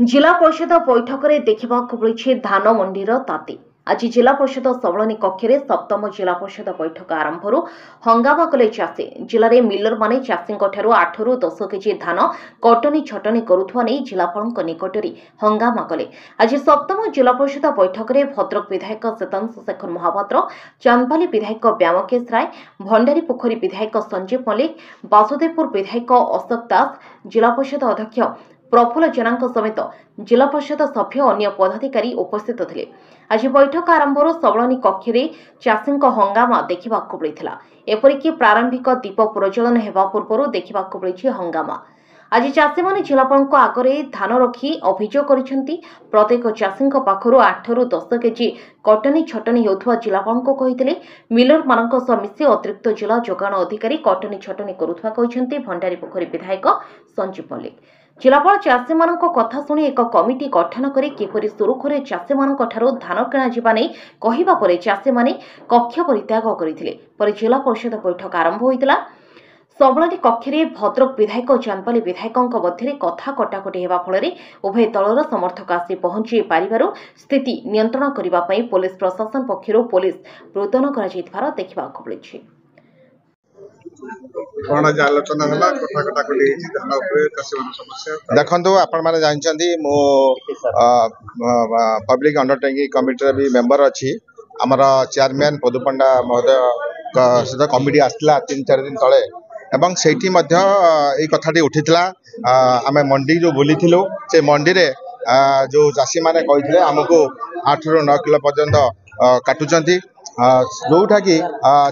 जिला परिषद बैठक में देखा मिली धान मंडीर ताती। आज जिला परिषद सबलनी कक्ष में सप्तम जिला परिषद बैठक आरंभ हंगामा कले चाषी। जिले में मिलर माने चाषी 8 ରୁ 10 केजी धान कटनी छटनी करुवा नहीं जिलापाल निकट में हंगामा कले। आज सप्तम जिला परिषद बैठक में भद्रक विधायक शेतांशु शेखर महापात्र, चांदपाली विधायक व्यामकेश राय, भंडारी पोखरी विधायक संजीव मल्लिक, बासुदेवपुर विधायक अशोक दास, जिला परिषद अध्यक्ष प्रफुल्ल जेना समेत जिला परिषद सभ्य अन्य पदाधिकारी उपस्थित थे। आज बैठक आरंभ सबलनी कक्ष में चाषी हंगामा देखा मिलता। एपरिक प्रारंभिक दीप प्रज्वलन होगा पूर्व देखा मिली हंगामा। आज चाषी मैंने जिलापाल आगे धान रखी अभियोग कर प्रत्येक चाषी पाखर 8 ରୁ 10 केजी कटनी छटनी होता जिलापाल कहते। मिलर मान मिसी अतिरिक्त जिला जोगाण अधिकारी कटनी छटनी करुवा भंडारी पोखरी विधायक संजीव मल्लिक। जिलापाल चाषी मान कथा शुणी एक कमिटी गठन कर किपरि सुरुखुरे चाषी मान धान किणा नहीं कहवा पर चाषी मैंने कक्ष परित्याग करते। जिला परिषद बैठक आरंभ होता। सबलनी कक्ष में भद्रक विधायक चांदपाली विधायक मध्य कथा कटाकटी होगा फल उभय दलर समर्थक आसी पहुंची पारिबारु स्थिति नियंत्रण करने पुलिस प्रशासन पक्षर पुलिस मुतयन कर देखा मिली। देखो आपण मैंने जानते मो पब्लिक अंडरटेकिंग कमिटी भी मेंबर अच्छी आमर चेयरमैन पदुपंडा महोदय सहित कमिटी आसला 3-4 दिन तले एवं सेठी मध्य ए कथाटी उठीला। आमे मंडी जो बुलीथिलु से मंडी रे जो चाषी माने कहिथिले हमको 8 ରୁ 9 किलो पर्यंत काटुचंती जोटा कि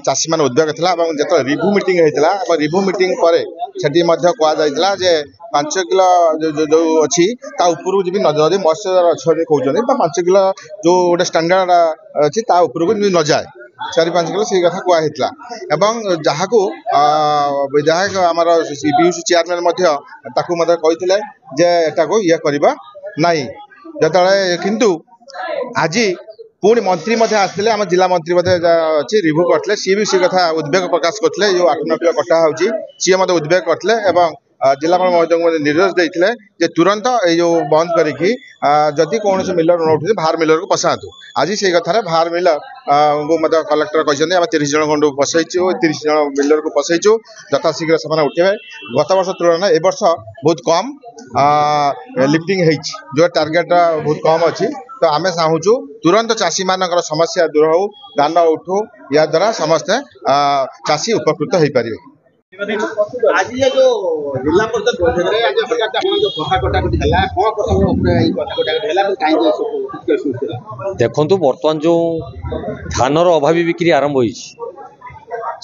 चाषी मान उद्वेग था। जो रिव्यू मीटिंग होता रिव्यू मीटिंग पर सेठी मध्य कहुला जे 5 किलो जो अच्छी उपरू भी नदी मत्स्यदार अच्छे कहते 5 किलो जो गोटे स्टैंडर्ड अच्छी उपरକୁ न जाए 4-5 किलो से कथा कहला। एवं जहाँ को विधायक आमर बीयूसी चेयरमैन कहते जे एटा को ये करबा नहीं जो किंतु आज पुणी मंत्री आसते आम जिला मंत्री अच्छी रिव्यू करते सी भी सी कथा उद्वेग प्रकाश करते जो 8-9 किलो कटा हो सी उद्वेग करते जिलापाल महोदय निर्देश देते तुरंत यो बंद करी जदि कौन मिलर न उठे बाहर मिलर को पसातु। आज से कथार बाहर मिलर को कलेक्टर कहते 30 जन खंड पसईचु 30 जन मिलर को पसईचु यथाशीघ्र से उठे। गत वर्ष तुलना ए वर्ष बहुत कम लिफ्टिंग जो टार्गेट बहुत कम अच्छी तो आम चाहूँ तुरंत चाषी मान समस्या दूर हो धान उठू या द्वारा समस्ते चाषी उपकृत हो पारे। आज ये जो जिला परिषद बैठक रे आज हटात आपण जो कथा कटाकटी हला कोन प्रसंग ऊपर ई कथा कटाकटी हला काई जे सब सुनला देखंतु वर्तमान जो धानर अभावी बिक्री आरंभ होई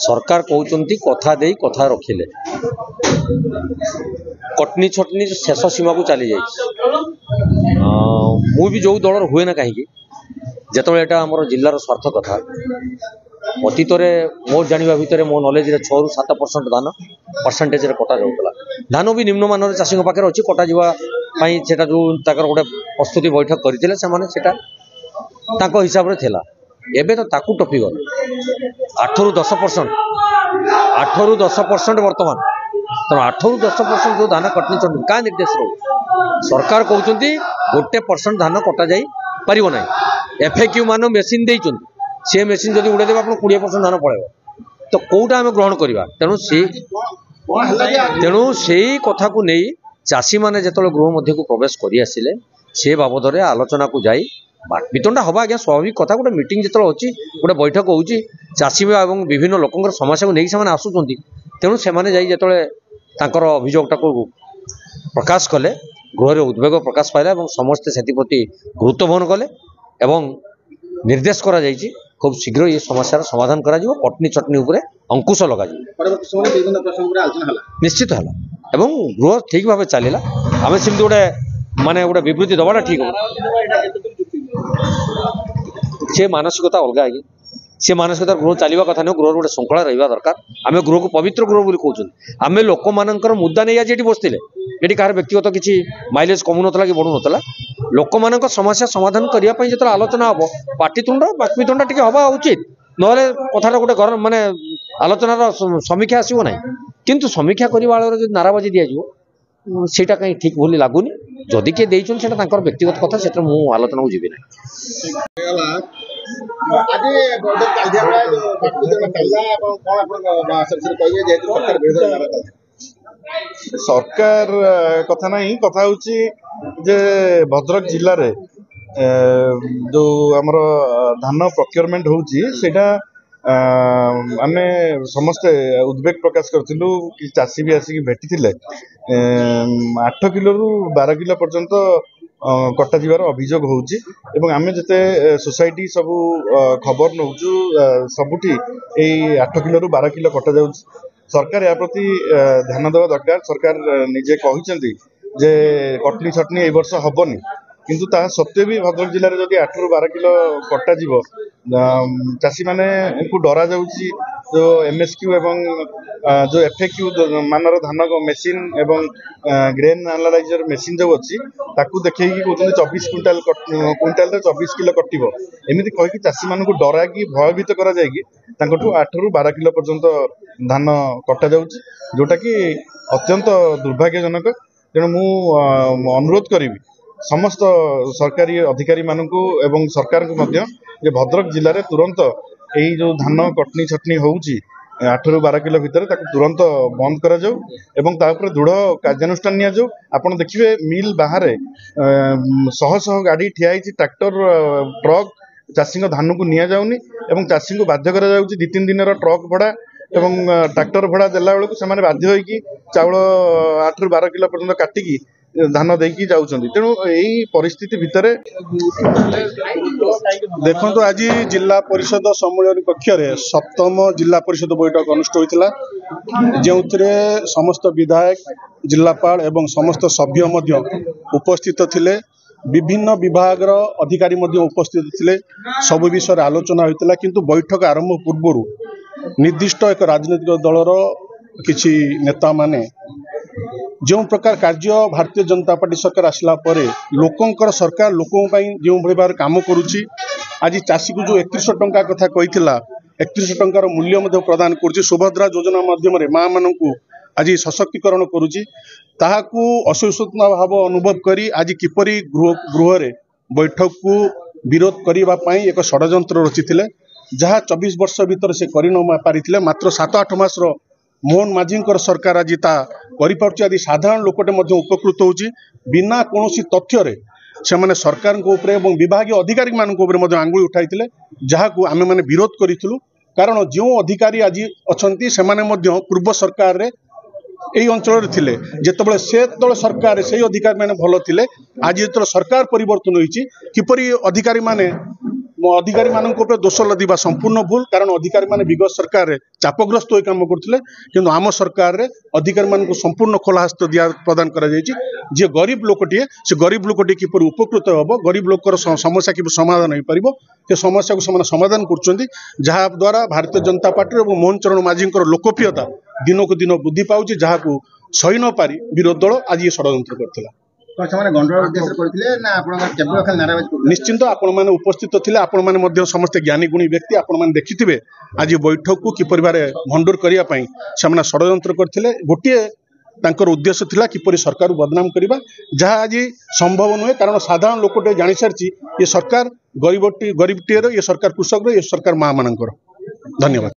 सरकार कहउचंती कथा देई कथा रखिले कटनी छटनी शेष सीमा को चली जाई। मु भी जो दलर हुए ना कहीं जिते एटा आम जिलार स्वार्थ कथा अतीत मोर जाना भितर मो नॉलेज 6 ରୁ 7% धान परसेंटेज कटा जाऊला। धान भी निम्नमान चाषी पाखे अच्छी कटा जावाई जो गोटे प्रस्तुति बैठक करते हिसाब से एबे तो ताकू टपी गल 8 ରୁ 10% 8 ରୁ 10% वर्तमान तो 8 ରୁ 10% जो धान कटनी चटनी क्या निर्देश रो सरकार कहते 1% धान कटा जाई पारिबो नै। एफएक्यू मान मेसीन देइचंती से मेसीन जब उड़े देवे आप 20% धान पड़े तो कौटा आम ग्रहण करवा। तेणु से कथा को नहीं चाषी मैंने जो गृह मध्य को प्रवेश कर आसिले से बाबद आलोचना को जाई वितंडा हवा आज्ञा स्वाभाविक कथा। गोटे मीटिंग जो अच्छी गोटे बैठक हो चाषी और विभिन्न लोक समस्या को लेकिन आसुँच तेणु से अभियोगटा को प्रकाश कले गृह उद्वेग प्रकाश पाइला समस्ते से गुरुत्व बहन कले निर्देश करा जाइए खूब शीघ्र ये समस्या समाधान करा जिवो कटनी चटनी उपरे अंकुश लगा निश्चित है एवं गृह ठीक भाव चलला आम सेमती गोटे माने गोटे विवृत्ति दबाटा ठीक हो से मानसिकता अलग आगे से मानसिकता गृह चलवा कथा नुह गृह गोटे श्रृंखला रहा दरकार आम गृह को पवित्र गृह बोली कहते आम लोक मानकर मुद्दा नहीं आज ये बसते ये कहार व्यक्तिगत किसी माइलेज कमु ना कि बढ़ू ना लोक मान समस्या समाधान करने जो आलोचना हम पाटितुंड बाक्मीतुंड टी हवा उचित ना कथा गोटे घर माने आलोचनार समीक्षा आसो ना किंतु समीक्षा करने जो नाराबाजी दिज्व सेटा कहीं ठीक बोली लगुनि जदि किए देता व्यक्तिगत कथा से आलोचना को जीवी ना सरकार कथा नहीं कथा होची जे भद्रक जिले रे जो आमर धान प्रोक्योरमेंट होची सेटा आमे समस्ते उद्वेग प्रकाश करथिलु कि चाषी भी आसिक भेटी 8 किलो रु 12 किलो पर्यंत कटा जीवार अभियोग होची एवं आमे जते सोसाइटी सबु खबर नौचु सबुठी ए 8 किलो रु 12 किलो कटा जाउची सरकार या प्रति ध्यान देवा दरकार सरकार निजे कहिसेंती जे कटनी छटनी ए वर्ष हबनी किंतु ता सत्वे भी भद्रक जिले में जब 8 रु 12 किलो कटा जीव चाषी माने को डरा जाउची जो एमएसक्यू एवं जो एफएक्यू मानर धान मेसीन एवं ग्रेन एनालाइजर मेसीन जो अच्छी ताकू देखी कहते 24 क्विंटाल 24 किलो कटिव एमती कहीकि चाषी मान को डरा कि भयभीत करा जाएगी 8 रु 12 किलो पर्यंत धान कटा जाउची जोटा कि अत्यंत दुर्भाग्यजनक तेणु मु अनुरोध करी समस्त सरकारी अधिकारी मानू एवं सरकार को मध्य जे भद्रक जिले में तुरंत यही जो धान कटनी छटनी होउची 8 रु 12 किलो भितर ताकू तुरंत बंद करा जाऊ एवं तापर दृढ़ कार्यानुष्ठान निया जाऊ आपण देखिए मिल बाहर शह शह गाड़ी ठिया ट्रैक्टर ट्रक चाषी धान को निया जाउनी एवं चाषी को बाध्य करा जाउची 2-3 दिन ट्रक भड़ा एवं ट्रैक्टर भड़ा देला बेलू से बाध्य होइकी चाउल 8 रु 12 किलो पर्यंत काटिकी धान देकी जाउछंती तेणु यही परिस्थिति भितर देखो आज जिला परिषद सम्मेलन कक्ष सप्तम जिला परिषद बैठक अनुष्ठित होता जो समस्त विधायक जिलापाल एवं समस्त सभ्य मध्य उपस्थित थिले विभिन्न विभाग अधिकारी मध्य उपस्थित थिले सब विषय आलोचना होता किंतु बैठक आरंभ पूर्व निर्दिष्ट एक राजनीतिक दलर किछि नेता माने जो प्रकार कार्य भारतीय जनता पार्टी सरकार आसला परे लोकंकर सरकार लोकों जो भाव काम करुच्ची आज चाषी को जो 31 टंका कथा कही 31 टंकार मूल्य प्रदान करुच्ची सुभद्रा योजना माध्यम माँ मानू आज सशक्तिकरण करुच्ची ताहाकू असहिष्णुता भाव अनुभव करी आज किपरि गृह रे बैठक को विरोध करने एक षड्यंत्र रचिथिले जहाँ 24 वर्ष भीतर से कर न पारिथिले मात्र 7-8 मास मोहन माझी सरकार आज करिपारुछि आदि साधारण लोकटे मध्य उपकृत होछि बिना कोनोसी तथ्य रे से माने सरकार को ऊपर एवं विभागीय अधिकारी मान को ऊपर मध्य आंगुली उठाइथिले जहाकू आमे माने विरोध करिथिलु कारण जो अधिकारी आज अछंती से माने मध्य पूर्व सरकार रे एई अंचल थिले जेतबेले से तळ सरकार से अधिकारी माने भलो थिले आज जेतबेले सरकार परिवर्तन होईछि किपरि अधिकारी माने दोष लदिबा संपूर्ण भूल कारण अधिकारी माने विगत सरकार रे चापग्रस्त होई काम करथिले किंतु आम सरकार रे अधिकारी मान को संपूर्ण खोलाहस्त दिया प्रदान करा जायछि जे गरीब लोकटिए से गरीब लोकटी किपरि उपकृत होबो गरीब लोकर समस्या किपरि समाधान होई परिबो से समस्या को समाधान समाधान करछन्ती जहा द्वारा भारतीय जनता पार्टी और मोहन चरण माझी लोकप्रियता दिन को दिन वृद्धि पाउछि जहाकू सही न पारी विरोध दल आज ये षड्यंत्र करथिला निश्चिंत आपण मैंने उपस्थित थिले आपण मैंने मध्य समस्त ज्ञानी गुणी व्यक्ति आपण मैंने देखिथिबे आज बैठक को किपरि बारे भंडूर करिया पई से षड्यंत्र करथिले गोटे तांकर उद्देश्य थिला किपरि सरकार बदनाम करिबा जहाँ आज संभव नुहे कारण साधारण लोकटे जानि सारछि ये सरकार गरीबटीर ये सरकार कृषक ये सरकार माँ मानकर धन्यवाद।